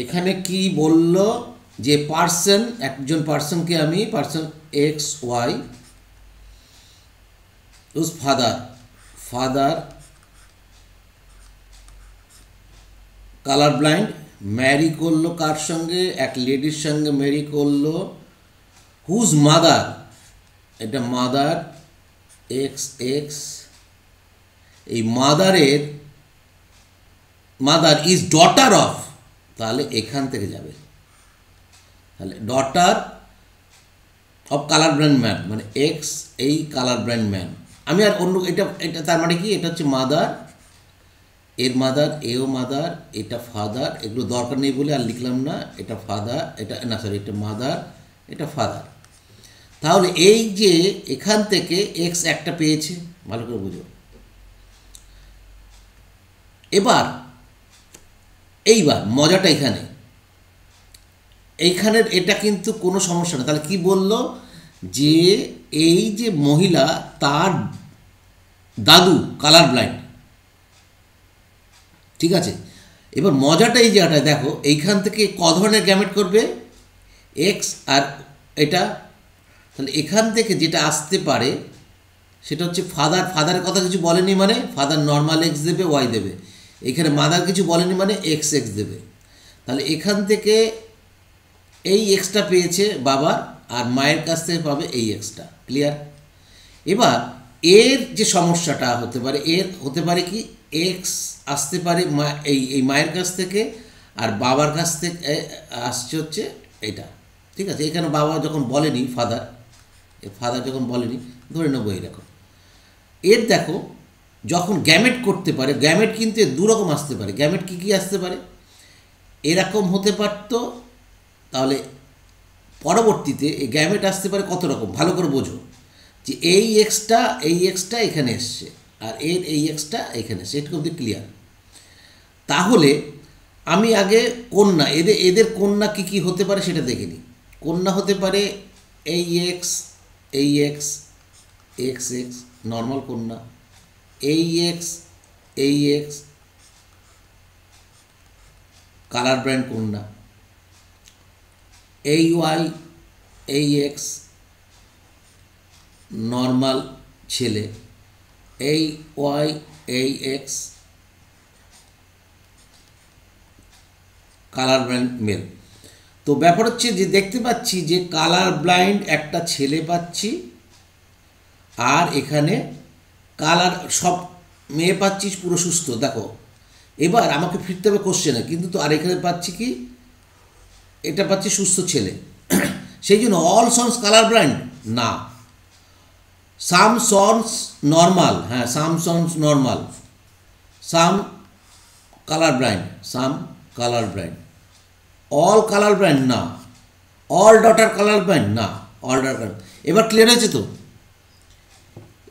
এখানে কি বলল যে পার্সন, একজন পার্সনকে আমি পার্সন এক্স ওয়াই উস ফাদার কালার ব্লাইন্ড, ম্যারি করলো কার সঙ্গে, এক লেডির সঙ্গে ম্যারি করলো, হুজ মাদার, এটা মাদার এক্স এক্স, এই মাদার ইজ ডটার অফ, তাহলে এখান থেকে যাবে, তাহলে daughter of colour brand man, মানে এক্স এই কালার ব্র্যান্ড ম্যান। আমি আর অন্য এটা তার মানে কি, এটা হচ্ছে মাদার, এর মাদার, এও মাদার, এটা ফাদার, এগুলো দরকার নেই বলে আর লিখলাম না, এটা ফাদার, এটা না সরি, এটা মাদার, এটা ফাদার। তাহলে এই যে এখান থেকে এক্স একটা পেয়েছে, ভালো করে বুঝো। এইবার মজাটা এইখানের এটা কিন্তু কোনো সমস্যা না। তাহলে কি বলল যে এই যে মহিলা তার দাদু কালার ব্লাইন্ড, ঠিক আছে। এবার মজাটা এই জায়গাটায় দেখো, এইখান থেকে ক ধরনের গ্যামেট করবে, এক্স আর এটা, তাহলে এখান থেকে যেটা আসতে পারে সেটা হচ্ছে ফাদারের কথা কিছু বলেনি, মানে ফাদার নর্মাল এক্স দেবে, ওয়াই দেবে। এখানে মাদার কিছু বলেনি, মানে এক্স এক্স দেবে। তাহলে এখান থেকে এই এক্সটা পেয়েছে বাবার, আর মায়ের কাছ থেকে পাবে এই এক্সটা। ক্লিয়ার? এবার এর যে সমস্যাটা হতে পারে, হতে পারে কি, এক্স আসতে পারে এই মায়ের কাছ থেকে, আর বাবার কাছ থেকে আসছে হচ্ছে এটা, ঠিক আছে। এখানে বাবা যখন বলেনি, ফাদার যখন বলেনি, ধরে নেবো এরকম। এর দেখো যখন গ্যামেট করতে পারে, গ্যামেট কিন্তু দুরকম আসতে পারে। গ্যামেট কী আসতে পারে, এরকম হতে পারত, তাহলে পরবর্তীতে এই গ্যামেট আসতে পারে কত রকম, ভালো করে বোঝো যে এই এক্সটা এখানে এসছে, আর এই এক্সটা এখানে এসছে, এটুকু অবধি ক্লিয়ার। তাহলে আমি আগে কন্যা, এদের কন্যা কী হতে পারে সেটা দেখে নিই। কন্যা হতে পারে এই এক্স এক্স নর্মাল কন্যা, এই এক্স কালার ব্র্যান্ড কন্যা, এই ওয়াই এই এক্স নর্মাল ছেলে, এই ওয়াই এই এক্স কালার ব্লাইন্ড মেল। তো ব্যাপার হচ্ছে যে দেখতে পাচ্ছি যে কালার ব্লাইন্ড একটা ছেলে পাচ্ছি, আর এখানে কালার সব মেয়ে পাচ্ছিস পুরো সুস্থ। দেখো এবার আমাকে ফিরতে হবে কোশ্চেনে, কিন্তু তো আর এখানে পাচ্ছি কি, এটা পাচ্ছি সুস্থ ছেলে। সেই জন্য অল সন্স কালার ব্লাইন্ড না, সাম সন্স নর্মাল, হ্যাঁ some sons normal, some colour blind, all colour blind না, অল ডটার কালার ব্লাইন্ড না, অল ডটার। এবার ক্লিয়ার হয়েছে তো?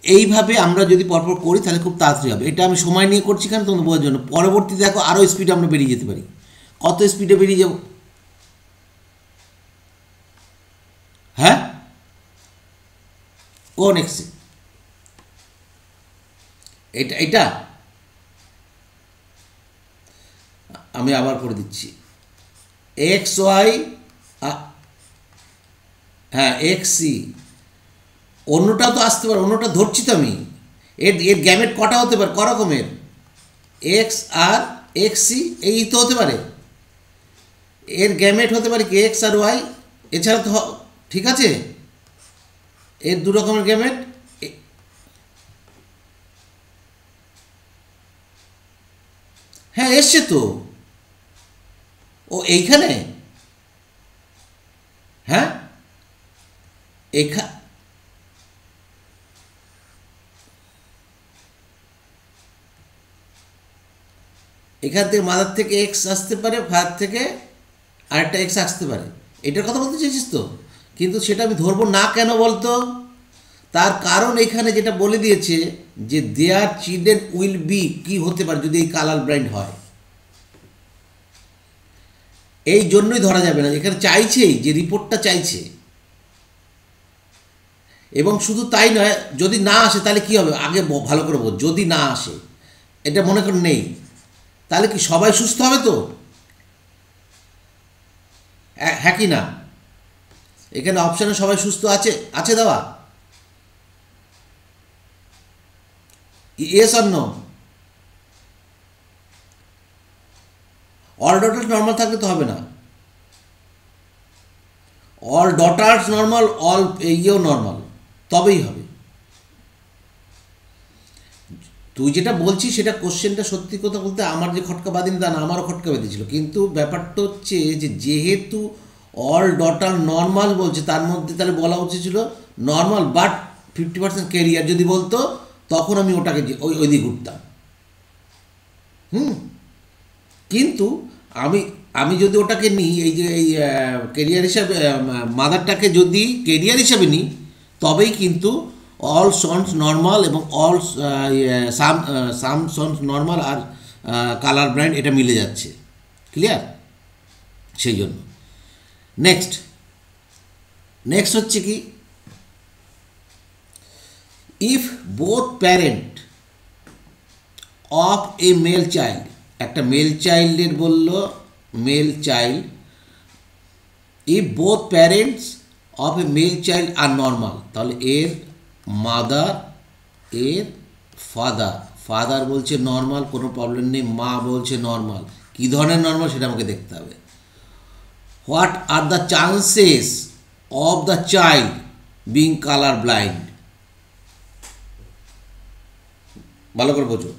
এইভাবে আমরা যদি পরপর করি তাহলে খুব তাড়াতাড়ি হবে। এটা আমি সময় নিয়ে করছি কেন, তোমাদের বোঝার জন্য। পরবর্তী দেখো আরও স্পিডে আমরা বেরিয়ে যেতে পারি। কত স্পিডে বেরিয়ে যাব, হ্যাঁ কোন এক্সে, এটা আমি আবার করে দিচ্ছি, এক্স ওয়াই, হ্যাঁ এক্স সি, অন্যটাও তো আসতে পারে, অন্যটা ধরছি তো আমি। এর গ্যামেট কটা হতে পারে, ক রকমের, এক্স আর এক্স সি, এই তো হতে পারে। এর গ্যামেট হতে পারে কি, এক্স আর ওয়াই, এছাড়া তো ঠিক আছে, এর দু রকমের গ্যামেট। হ্যাঁ এসছে তো, ও এইখানে, হ্যাঁ এখান থেকে মাদার থেকে এক্স আসতে পারে, ফাদার থেকে আরেকটা এক্স আসতে পারে, এটার কথা বলতে চাইছিস তো। কিন্তু সেটা আমি ধরবো না কেন বলতো, তার কারণ এখানে যেটা বলে দিয়েছে যে দেয়ার চিলড্রেন উইল বি, কি হতে পারে যদি এই কালার ব্লাইন্ড হয়, এই জন্যই ধরা যাবে না। এখানে চাইছেই যে রিপোর্টটা চাইছে, এবং শুধু তাই নয়, যদি না আসে তাহলে কি হবে, আগে ভালো করে বল, যদি না আসে, এটা মনে কর নেই, তাহলে কি সবাই সুস্থ হবে তো? হ্যাঁ কি না? এখানে অপশানে সবাই সুস্থ আছে, আছে দেওয়া? Yes or no? All daughters normal থাকলে তো হবে না। অল ডটার্স নর্মাল, অল ইয়েও নর্মাল, তবেই হবে। তুই যেটা বলছিস সেটা কোশ্চেনটা সত্যি কথা বলতে আমার যে খটকা বাঁধেনি তা না, আমারও খটকা বেঁধেছিল, কিন্তু ব্যাপারটা হচ্ছে যে যেহেতু অল ডটার নর্মাল বলছে তার মধ্যে তাহলে বলা উচিত ছিল নর্মাল বাট 50% ক্যারিয়ার। যদি বলতো তখন আমি ওটাকে ওই দিকে ঘুরতাম। কিন্তু আমি আমি যদি ওটাকে নিই, এই যে এই কেরিয়ার হিসাবে মাদারটাকে যদি কেরিয়ার হিসাবে নিই, তবেই কিন্তু অল সন্স নর্মাল এবং অল সাম সন্স নর্মাল আর কালার ব্র্যান্ড এটা মিলে যাচ্ছে। ক্লিয়ার? সেই জন্য নেক্সট হচ্ছে কি, if both parent of a male child, একটা মেল চাইল্ডের বলল male child, if both parents of a male child are normal, তাহলে এর মাদার এর ফাদার বলছে নর্মাল, কোনো প্রবলেম নেই, মা বলছে নর্মাল। কী ধরনের নর্মাল সেটা আমাকে দেখতে হবে। What are the chances of the child being colour blind? ভালো করে বোঝো।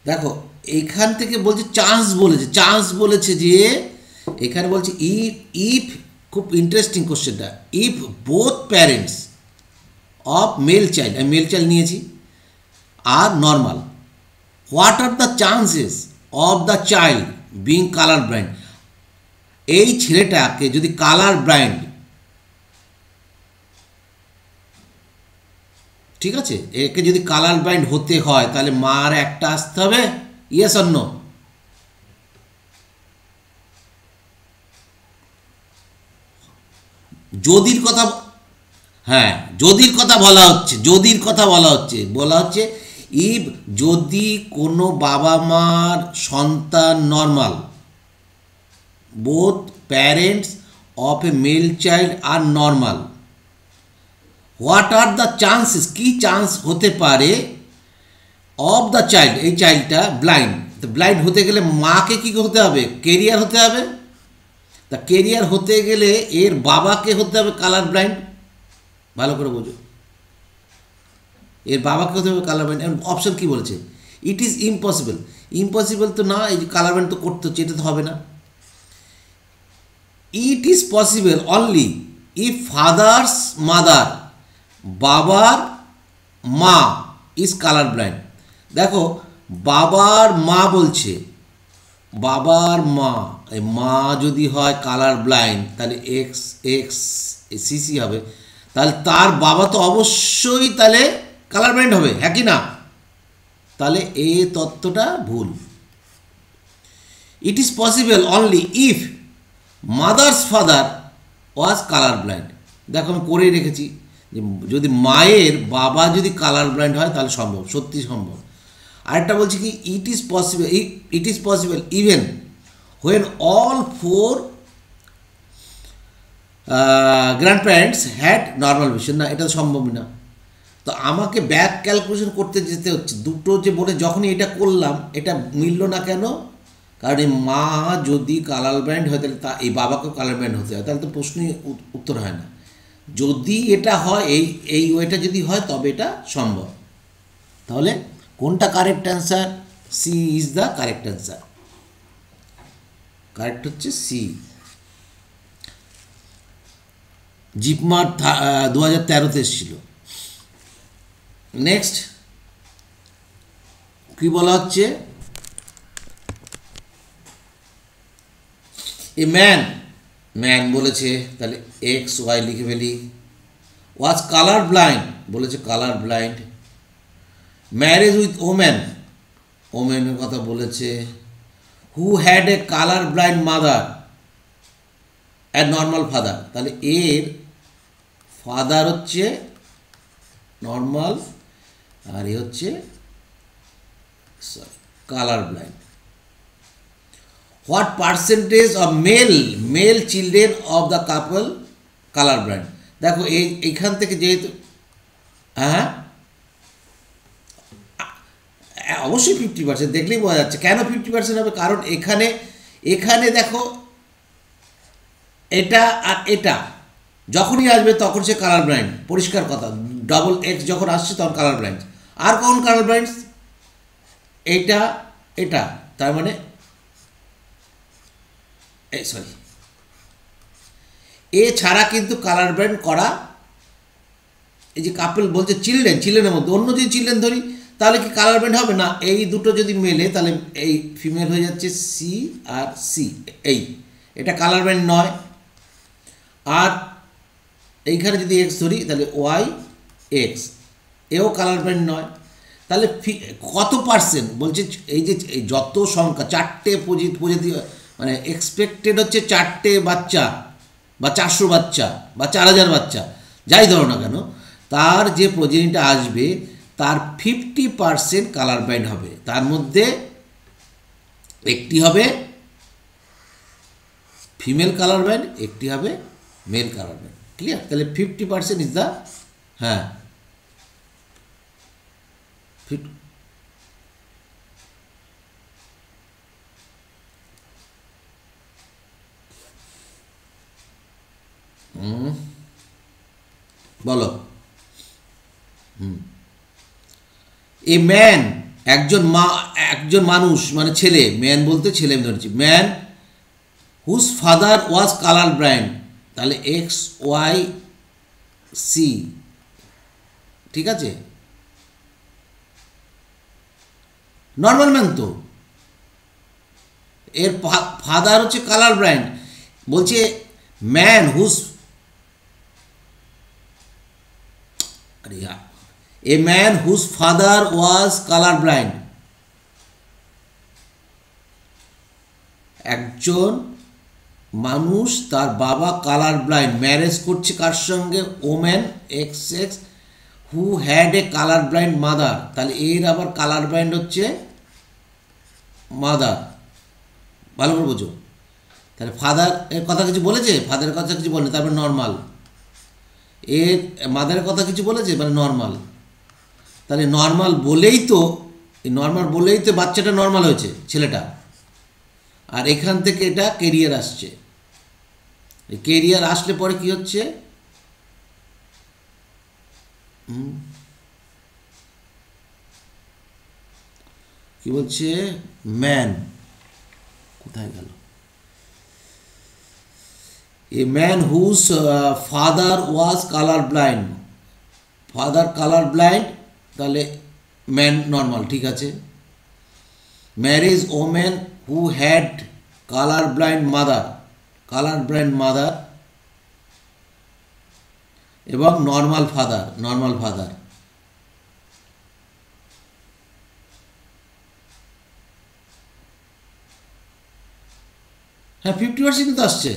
দেখো এখান থেকে বলছে চান্স বলেছে যে এখানে বলছে ইফ খুব ইন্টারেস্টিং কোশ্চেনটা, if both parents of male child, আমি মেল চাইল্ড নিয়েছি, আর normal, what are the chances of the child being colour blind? এই ছেলেটাকে যদি কালার ব্লাইন্ড, ঠিক আছে, একে যদি কালার ব্লাইন্ড হতে হয় তাহলে মার একটা আসতে হবে, ইয়েস অর নো? যদির কথা, হ্যাঁ যদির কথা বলা হচ্ছে ইফ যদি কোনো বাবা মার সন্তান normal, both parents of a male child are normal, what are the chances, কী চান্স হতে পারে, অফ দ্য চাইল্ড, এই চাইল্ডটা ব্লাইন্ড, তো ব্লাইন্ড হতে গেলে মাকে কী হতে হবে, কেরিয়ার হতে হবে। তা কেরিয়ার হতে গেলে এর বাবাকে হতে হবে কালার ব্লাইন্ড। ভালো করে বোঝো, এর বাবাকে হতে হবে কালার ব্লাইন্ড। অপশন কী বলেছে? ইট ইজ ইম্পসিবল তো না, এই যে কালার ব্লাইন্ড তো করতে হচ্ছে, এটা তো হবে না। It is possible only if father's mother, বাবার মা ইজ কালার ব্লাইন্ড। দেখো বাবার মা বলছে, বাবার মা, এই মা যদি হয় কালার ব্লাইন্ড তাহলে এক্স সিসি হবে, তাহলে তার বাবা তো অবশ্যই তাহলে কালার ব্লাইন্ড হবে, হ্যাঁ কি না? তাহলে এই তত্ত্বটা ভুল। It is possible only if mother's father was colour blind. দেখো আমি করেই রেখেছি যে যদি মায়ের বাবা যদি কালার ব্লাইন্ড হয় তাহলে সম্ভব, সত্যি সম্ভব। আরেকটা বলছি কি, it is possible even when all four grand parents had normal vision. না, এটা সম্ভব না। তো আমাকে ব্যাক ক্যালকুলেশন করতে যেতে হচ্ছে, দুটো যে বলে যখনই এটা করলাম এটা মিলল না কেন? কারণ এই মা যদি কালার ব্লাইন্ড হয় তাহলে এই বাবাকেও কালার ব্লাইন্ড হতে হয়, তাহলে তো প্রশ্নই উত্তর হয় না। যদি এটা হয়, এই ওয়েটা যদি হয় তবে এটা সম্ভব। তাহলে কোনটা correct answer? C is the correct answer. Correct হচ্ছে সি। জিপমার 2013-তে এসেছিল। নেক্সট কি বলা হচ্ছে, এ ম্যান বলেছে, তাহলে এক্স ওয়াই লিখে ফেলি। ওয়াজ কালার ব্লাইন্ড বলেছে, কালার ব্লাইন্ড। ম্যারেজ উইথ ওমেনের কথা বলেছে। Who had a colour blind mother and normal father, তাহলে এর ফাদার হচ্ছে নর্মাল, আর এ হচ্ছে sorry colour blind. What percentage of male children of the couple colour blind? দেখো এইখান থেকে যেহেতু হ্যাঁ অবশ্যই 50%, দেখলেই বোঝা যাচ্ছে। কেন 50% হবে? কারণ এখানে দেখো এটা আর এটা যখনই আসবে তখন সে কালার ব্লাইন্ড, পরিষ্কার কথা। ডবল এক্স যখন আসছে তখন কালার ব্লাইন্ড। আর কখন কালার ব্লাইন্ড? এটা এটা, তার মানে সরি এছাড়া কিন্তু কালার ব্লাইন্ড করা, এই যে কাপল বলছে চিলড্রেনের মধ্যে অন্য যদি চিলড্রেন ধরি তাহলে কি কালার ব্লাইন্ড হবে না? এই দুটো যদি মেলে তাহলে এই ফিমেল হয়ে যাচ্ছে সি আর সি, এটা কালার ব্লাইন্ড নয়। আর এইখানে যদি এক্স ধরি তাহলে ওয়াই এক্স, এও কালার ব্লাইন্ড নয়। তাহলে কত পার্সেন্ট বলছে? এই যে যত সংখ্যা, 4টে প্রজাতি মানে এক্সপেক্টেড হচ্ছে 4টে বাচ্চা বা 400 বাচ্চা বা 4000 বাচ্চা, যাই ধরো না কেন, তার যে প্রজেনিটা আসবে তার 50% কালার ব্লাইন্ড হবে। তার মধ্যে একটি হবে ফিমেল কালার ব্লাইন্ড, একটি হবে মেল কালার ব্লাইন্ড। ক্লিয়ার? তাহলে 50% ইজ দ্য হ্যাঁ বলো। এ ম্যান, একজন মানুষ মানে ছেলে, ম্যান বলতে ছেলে আমি ধরেছি, man whose father was colour blind, তাহলে এক্স ওয়াই সি, ঠিক আছে? নর্মাল ম্যান তো, এর ফাদার হচ্ছে কালার ব্লাইন্ড। বলছে man whose a man whose father was colour blind, একজন মানুষ তার বাবা কালার ব্লাইন্ড, ম্যারেজ করছে কার সঙ্গে? Woman x x who had a colour blind mother, তাহলে এর আবার কালার ব্লাইন্ড হচ্ছে মাদার। ভালো করে বোঝো। তাহলে ফাদার এর কথা কিছু বলেছে? ফাদারের কথা কিছু বলেনি, তারপরে নর্মাল। এর মাদারের কথা কিছু বলেছে? মানে নর্মাল। তাহলে নর্মাল বলেই তো বাচ্চাটা নর্মাল হয়েছে, ছেলেটা। আর এখান থেকে এটা কেরিয়ার আসছে। কেরিয়ার আসলে পরে কি হচ্ছে? কি বলছে? ম্যান কোথায় গেল? A man whose father was colour blind, father colour blind, তাহলে ম্যান নর্মাল, ঠিক আছে। Marriage woman who had colour blind mother এবং নর্মাল ফাদার। হ্যাঁ 50% কিন্তু আসছে।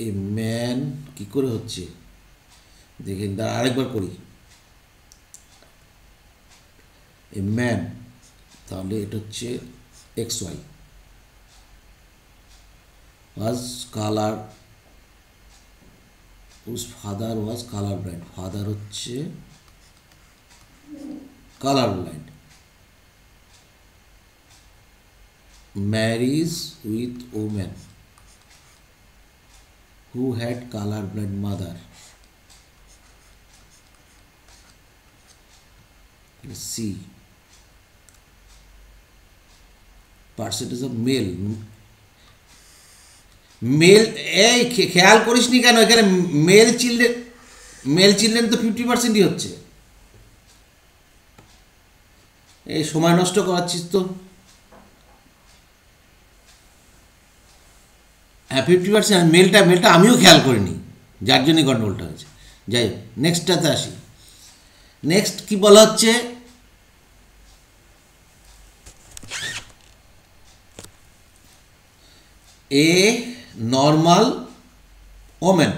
এ ম্যান কি করে হচ্ছে দেখেন, আরেকবার করি। এ ম্যান, তাহলে এটা হচ্ছে X Y was colour, whose father was colour blind, father হচ্ছে colour blind, marriage with woman who had colour blind mother, see percentage of male. এই খেয়াল করিস নি কেন? এখানে মেল চিলড্রেন তো 50%ই হচ্ছে। এই সময় নষ্ট করাচ্ছিস তো। হ্যাঁ 50%, মেলটা আমিও খেয়াল করিনি, যার জন্যই গন্ডগোলটা হয়েছে। যাই হোক, নেক্সটটাতে আসি। নেক্সট কি বলা হচ্ছে? A normal women,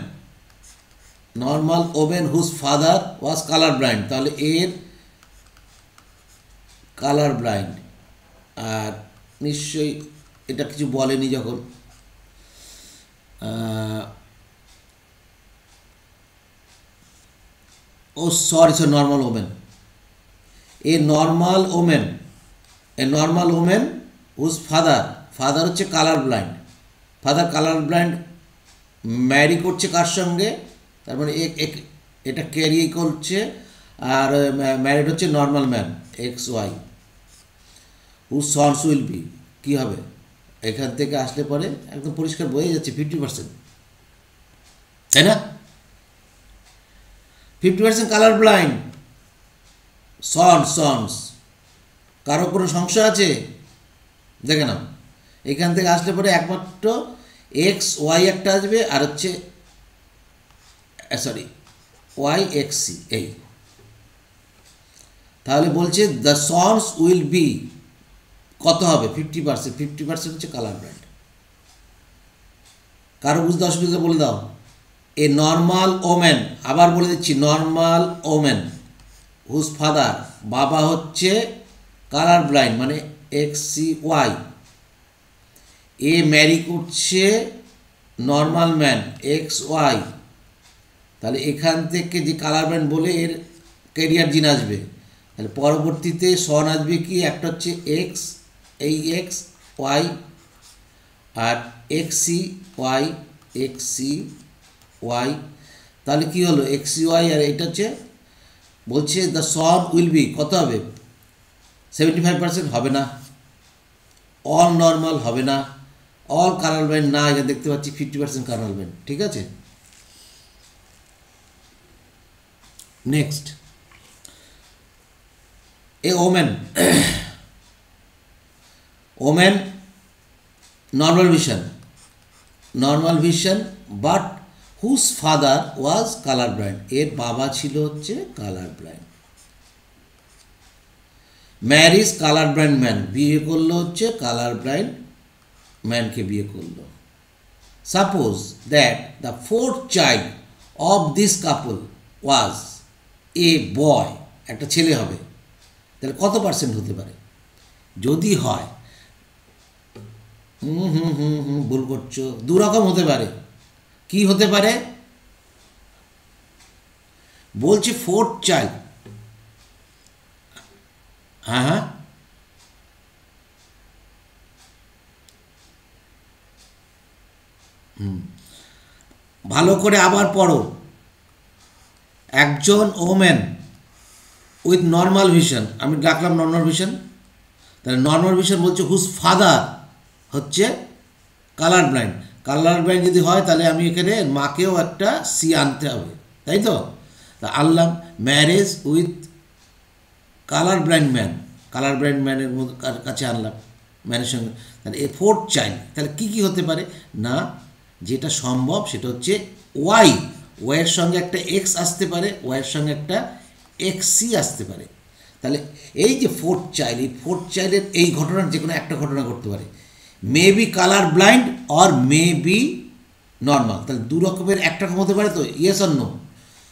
normal women whose father was colour blind, তাহলে এর কালার ব্লাইন্ড। আর নিশ্চয়ই এটা কিছু বলেনি যখন ও sorry normal women, a normal women, a normal women whose father, father হচ্ছে colour blind, father colour blind marry করছে কার সঙ্গে, তার মানে এটা ক্যারি করছে, আর ম্যারিড হচ্ছে normal man X Y, whose sons will be, কী হবে এখান থেকে আসলে পরে একদম পরিষ্কার বোঝা যাচ্ছে 50%, তাই না? 50% কালার ব্লাইন্ড, সন্স, কারো কোনো সংশয় আছে? দেখে নাও এখান থেকে আসলে পরে একমাত্র এক্স ওয়াই একটা আসবে, আর হচ্ছে সরি ওয়াই এক্স সি, এই তাহলে বলছে দ্য সন্স উইল বি কত হবে 50%, 50% হচ্ছে কালার ব্লাইন্ড। কারো বুঝতে অসুবিধা বলে দাও। এ নর্মাল ওমেন, আবার বলে দিচ্ছি নর্মাল ওমেন হুজ ফাদার, বাবা হচ্ছে কালার ব্লাইন্ড মানে এক্স সি ওয়াই, এ ম্যারি করছে নর্মাল ম্যান এক্স ওয়াই, তাহলে এখান থেকে যে কালার ব্লাইন্ড বলে এর ক্যারিয়ার জিন আসবে, তাহলে পরবর্তীতে সন আসবে কি, একটা হচ্ছে এক্স, এই এক্স ওয়াই, আর X C Y, X C Y, তাহলে কী হলো এক্স সি ওয়াই, আর এটা হচ্ছে বলছে দ্য সন উইল বি কত হবে 75% হবে না, অল নর্মাল হবে না, অল কালার ব্লাইন্ড না, এটা দেখতে পাচ্ছি 50% কালার ব্লাইন্ড, ঠিক আছে। Next a women, women normal vision, normal vision but whose father was colour blind, এর বাবা ছিল হচ্ছে colour blind. Marriage colour blind man, বিয়ে করলো হচ্ছে কালার ব্লাইন্ড ম্যানকে বিয়ে করলো। Suppose that the fourth child of this couple was a boy, একটা ছেলে হবে, তাহলে কত পার্সেন্ট হতে পারে? যদি হয় ভুল করছো, দু রকম হতে পারে। কি হতে পারে বলছে ফোর্থ চাইল্ড, হ্যাঁ হ্যাঁ ভালো করে আবার পড়ো। একজন ওমেন উইথ নর্মাল ভিশন, আমি ডাকলাম নর্মাল ভিশন, তাহলে নর্মাল ভিশন বলছে হুজ ফাদার হচ্ছে কালার ব্লাইন্ড, কালার ব্লাইন্ড যদি হয় তাহলে আমি এখানে মাকেও একটা সি আনতে হবে, তাই তো? তা আনলাম marriage with colour blind man, colour blind ম্যানের কাছে আনলাম ম্যানের সঙ্গে, তাহলে এ ফোর্থ চাইল্ড, তাহলে কী কী হতে পারে না, যেটা সম্ভব সেটা হচ্ছে ওয়াই, ওয়াইয়ের সঙ্গে একটা এক্স আসতে পারে, ওয়াইয়ের সঙ্গে একটা এক্স সি আসতে পারে। তাহলে এই যে ফোর্থ চাইল্ড, এই ফোর্থ চাইল্ডের এই ঘটনার যে কোনো একটা ঘটনা ঘটতে পারে, may be colour blind or may be normal, তাহলে দু রকমের একটা হতে পারে তো, ইয়েস অর নো,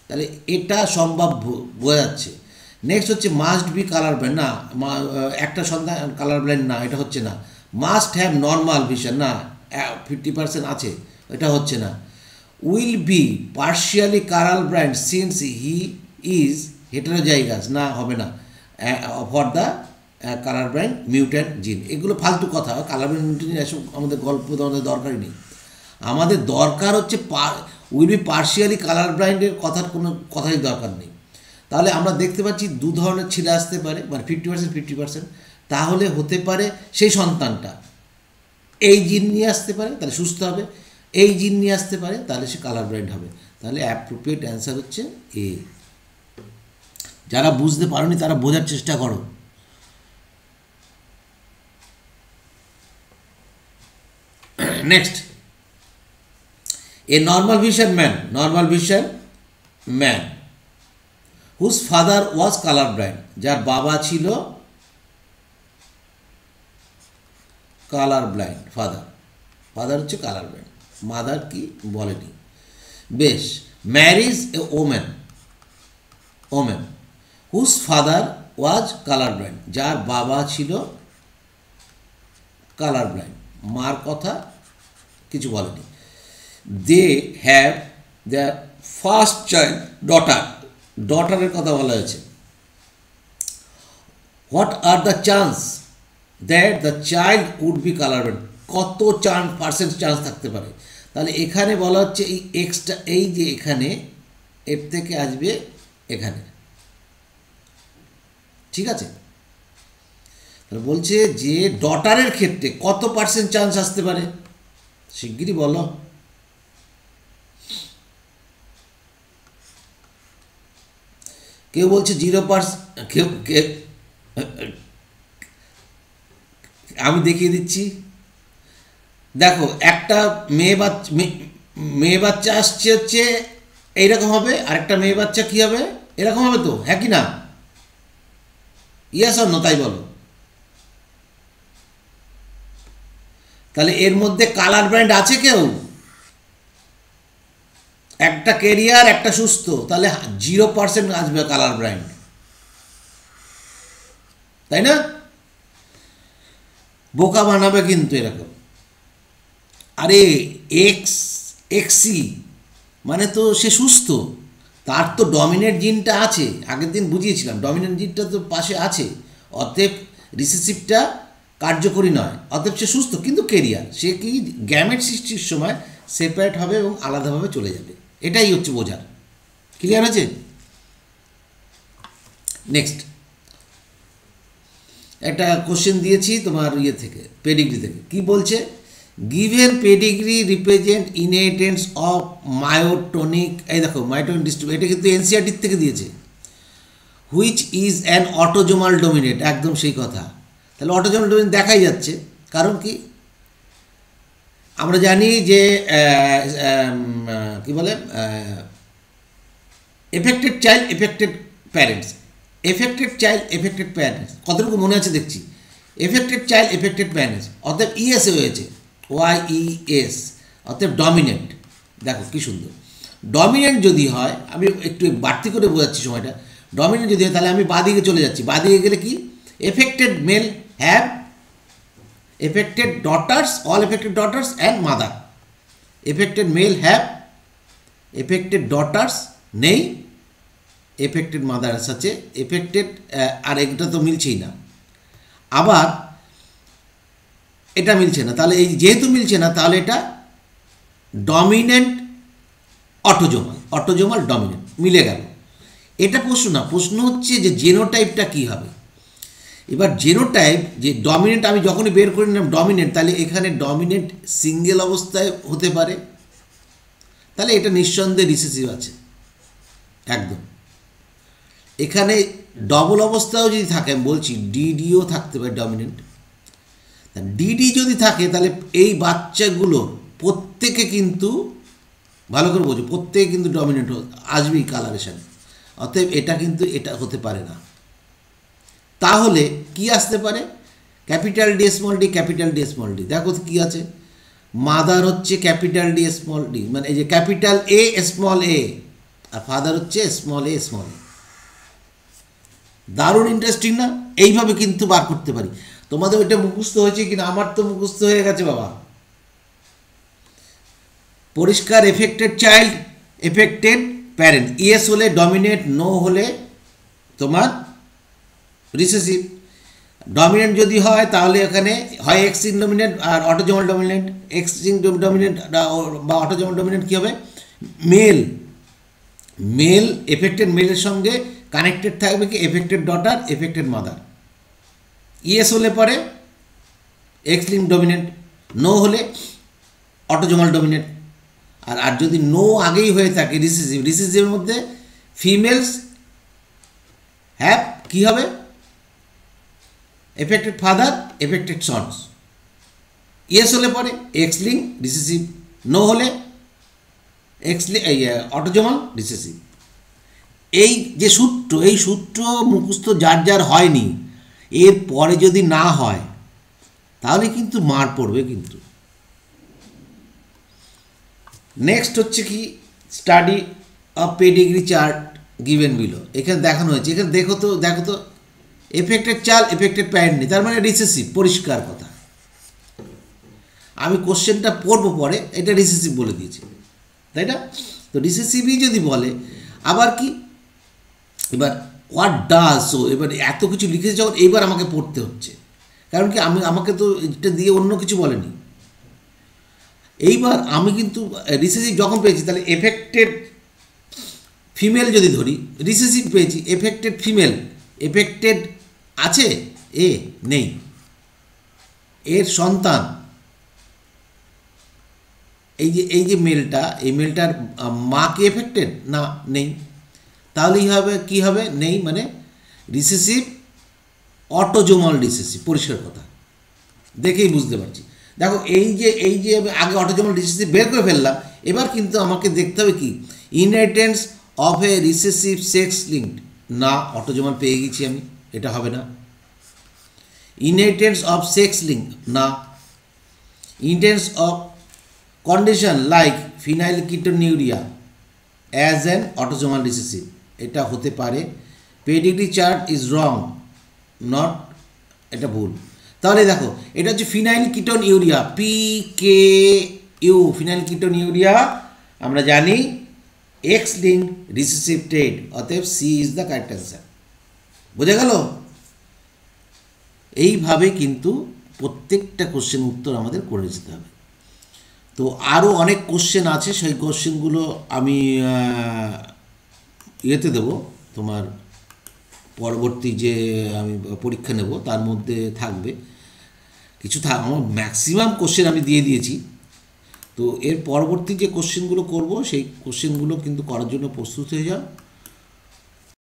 তাহলে এটা সম্ভব বোঝা যাচ্ছে। নেক্সট হচ্ছে মাস্ট বি কালার ব্লাইন্ড, না একটা সন্তান কালার ব্লাইন্ড না, এটা হচ্ছে না। মাস্ট হ্যাভ নর্মাল ভিশন, না 50% আছে, এটা হচ্ছে না। Will be partially colour blind since he is heterozygous, না হবে না, for the colour blind mutant জিন। এগুলো ফালতু কথা, কালার ব্লাইন্ড মিউট্যান্ট এসব আমাদের গল্প আমাদের দরকারই নেই। আমাদের দরকার হচ্ছে উইল বি পার্শিয়ালি কালার ব্লাইন্ডের কথার কোনো কথাই দরকার নেই। তাহলে আমরা দেখতে পাচ্ছি দু ধরনের ছেলে আসতে পারে, মানে 50%, তাহলে হতে পারে সেই সন্তানটা এই জিন নিয়ে আসতে পারে, তাহলে সুস্থ হবে, এই জিন নিয়ে আসতে পারে, তাহলে সে কালার ব্লাইন্ড হবে। তাহলে অ্যাপ্রোপ্রিয়েট অ্যান্সার হচ্ছে এ। যারা বুঝতে পারোনি তারা বোঝার চেষ্টা করো। Next a normal vision man, normal vision man whose father was colour blind, যার বাবা ছিল কালার ব্লাইন্ড ফাদার, ফাদার হচ্ছে কালার ব্লাইন্ড, মাদার কি বলেনি। বেশ, marriage a woman whose father was colour blind, যার বাবা ছিল কালার ব্লাইন্ড, মার কথা কিছু বলেনি। They have the first child ডটারের কথা বলা হয়েছে। What are the chance that the child would be colour blind, কত পার্সেন্ট চান্স থাকতে পারে। তাহলে এখানে বলা হচ্ছে এই এক্সটা, এই যে এখানে এর থেকে আসবে এখানে, ঠিক আছে। তাহলে বলছে যে ডটারের ক্ষেত্রে কত পার্সেন্ট চান্স আসতে পারে, শিগগিরই বলো। কেউ বলছে 0%, কেউ আমি দেখিয়ে দিচ্ছি। দেখো, একটা মেয়ে বাচ্চা আসছে হচ্ছে এইরকম হবে, আর একটা মেয়ে বাচ্চা কি হবে এরকম হবে, তো হ্যাঁ কি না? ইয়েস অর নো, তাই বলো। তাহলে এর মধ্যে কালার ব্র্যান্ড আছে কেউ? একটা কেরিয়ার, একটা সুস্থ, তাহলে 0% আসবে কালার ব্র্যান্ড, তাই না? বোকা বানাবে কিন্তু এরকম। আরে এক্সি মানে তো সে সুস্থ, তার তো ডমিনেন্ট জিনটা আছে, আগের দিন বুঝিয়েছিলাম, ডমিনেন্ট জিনটা তো পাশে আছে, অতএব রিসেসিভটা কার্যকরী নয়, অতএব সে সুস্থ। কিন্তু কেরিয়ার, সে কি গ্যামেট সৃষ্টির সময় সেপারেট হবে এবং আলাদাভাবে চলে যাবে, এটাই হচ্ছে বোঝার। ক্লিয়ার হয়েছে? নেক্সট একটা কোশ্চেন দিয়েছি তোমার ইয়ে থেকে, পেডিগ্রি থেকে। কি বলছে? Given pedigree represent inheritance of myotonic, এই দেখো মায়োটনিক ডিস্ট্রিবিউশন, এটা কিন্তু এনসিআরটির থেকে দিয়েছে। Which is an autosomal dominate, একদম সেই কথা। তাহলে অটোজোমাল ডোমিনেট দেখাই যাচ্ছে, কারণ কি আমরা জানি যে কি বলে, affected child affected parents, affected child affected parents, কতটুকু মনে আছে দেখছি। এফেক্টেড চাইল্ড এফেক্টেড প্যারেন্টস, অতএব ইএসএ হয়েছে, ওয়াইইএস, অতএব ডমিনেন্ট। দেখো কি সুন্দর। ডমিনেন্ট যদি হয়, আমি একটু বাড়তি করে বোঝাচ্ছি সময়টা, ডমিনেন্ট যদি হয় তাহলে আমি বাঁদিকে চলে যাচ্ছি। বাঁদিকে গেলে কি, affected male have affected daughters, all affected daughters and mother. Affected male have affected daughters, নেই এফেক্টেড মাদার্স আছে, এফেক্টেড, আর এটা তো মিলছেই না। আবার এটা মিলছে না, তাহলে এই যেহেতু মিলছে না, তাহলে এটা ডমিনেন্ট অটোজোমাল ডমিনেন্ট, মিলে গেল। এটা প্রশ্ন না, প্রশ্ন হচ্ছে যে জেনোটাইপটা কী হবে। এবার জেনোটাইপ, যে ডমিনেন্ট আমি যখনই বের করে নিলাম ডমিনেন্ট, তাহলে এখানে ডমিনেন্ট সিঙ্গেল অবস্থায় হতে পারে, তাহলে এটা নিঃসন্দেহে রিসেসিভ আছে একদম। এখানে ডবল অবস্থাও যদি থাকে, আমি বলছি ডিডিও থাকতে পারে ডমিনেন্ট। ডিডি যদি থাকে তাহলে এই বাচ্চাগুলোর প্রত্যেকে কিন্তু, ভালো করে বোঝো, প্রত্যেকে কিন্তু ডমিনেন্ট আসবেই কালারেশন, অতএব এটা কিন্তু এটা হতে পারে না। তাহলে কি আসতে পারে? Capital D small D, capital D small D. দেখো কি আছে, মাদার হচ্ছে ক্যাপিটাল ডি স্মল ডি, মানে এই যে ক্যাপিটাল এ স্মল এ, আর ফাদার হচ্ছে স্মল এ স্মল এ। দারুণ ইন্টারেস্টিং না? এইভাবে কিন্তু বার করতে পারি। তোমাদের ওইটা মুখস্থ হয়েছে কিনা? আমার তো মুখস্থ হয়ে গেছে বাবা, পরিষ্কার। Affected child affected parent, yes হলে ডমিনেন্ট, নো হলে তোমার রিসেসিভ। ডমিনেন্ট যদি হয় তাহলে এখানে হয় এক্স ডমিনেন্ট আর অটোজোমাল ডমিনেন্ট। এক্স ডমিনেন্ট বা অটোজোমাল ডমিনেন্ট কী হবে? মেল এফেক্টেড মেলের সঙ্গে কানেক্টেড থাকবে কি affected daughter affected mother. Yes হলে পরে এক্স লিঙ্ক ডমিনেন্ট, নো হলে অটোজোমাল ডমিনেন্ট। আর যদি নো আগেই হয়ে থাকে রিসেসিভের মধ্যে ফিমেলস হ্যাভ কী হবে? Affected father affected sons. Yes হলে পরে এক্স লিঙ্ক রিসেসিভ, নো হলে এক্স অটোজোমাল রিসেসিভ। এই যে সূত্র, এই সূত্র মুখস্থ যার যার হয়নি, এর পরে যদি না হয় তাহলে কিন্তু মার পড়বে কিন্তু। নেক্সট হচ্ছে কি study of pedigree chart given below. এখানে দেখানো হয়েছে, এখানে দেখো তো এফেক্টেড চাল এফেক্টেড প্যারেন্ট নেই, তার মানে রিসেসিভ, পরিষ্কার কথা। আমি কোশ্চেনটা পড়বো পরে, এটা রিসেসিভ বলে দিয়েছি, তাই না? তো রিসেসিভই যদি বলে আবার কি, এবার হোয়াট ডাজ, সো এবার এত কিছু লিখেছে যখন এইবার আমাকে পড়তে হচ্ছে, কারণ কি আমাকে তো এটা দিয়ে অন্য কিছু বলেনি। এইবার আমি কিন্তু রিসেসিভ যখন পেয়েছি, তাহলে এফেক্টেড ফিমেল যদি ধরি, রিসেসিভ পেয়েছি, এফেক্টেড ফিমেল, এফেক্টেড আছে এ নেই, এর সন্তান এই যে মেলটা, এই মেলটার মা কি এফেক্টেড না, নেই, তাহলেই হবে কি হবে, নেই মানে রিসেসিভ, অটোজোমাল রিসেসিভ, পরিষ্কার কথা, দেখেই বুঝতে পারছি। দেখো এই যে আমি আগে অটোজোমাল রিসেসিভ বের করে ফেললাম, এবার কিন্তু আমাকে দেখতে হবে কি inheritance of a recessive sex linked, না অটোজোমাল পেয়ে গেছি আমি, এটা হবে না। ইনহেরিটেন্স অফ সেক্স লিঙ্ক, না। Inheritance of condition like phenylketonuria as an autosomal recessive, এটা হতে পারে। Pedigree chart is wrong, not, এটা ভুল। তাহলে দেখো এটা হচ্ছে ফিনাইলকিটোনিউরিয়া, PKU, ফিনাইলকিটোনিউরিয়া আমরা জানি এক্স লিঙ্ক রিসেসিভ ট্রেড, অতএব C is the correct answer. বোঝা গেল? এইভাবে কিন্তু প্রত্যেকটা কোশ্চেন উত্তর আমাদের করে যেতে হবে। তো আরও অনেক কোশ্চেন আছে, সেই কোশ্চেনগুলো আমি ইয়েতে দেবো, তোমার পরবর্তী যে আমি পরীক্ষা নেব তার মধ্যে থাকবে কিছু, আমার ম্যাক্সিমাম কোশ্চেন আমি দিয়ে দিয়েছি। তো এর পরবর্তী যে কোশ্চেনগুলো করব, সেই কোশ্চেনগুলো কিন্তু করার জন্য প্রস্তুত হয়ে যাও।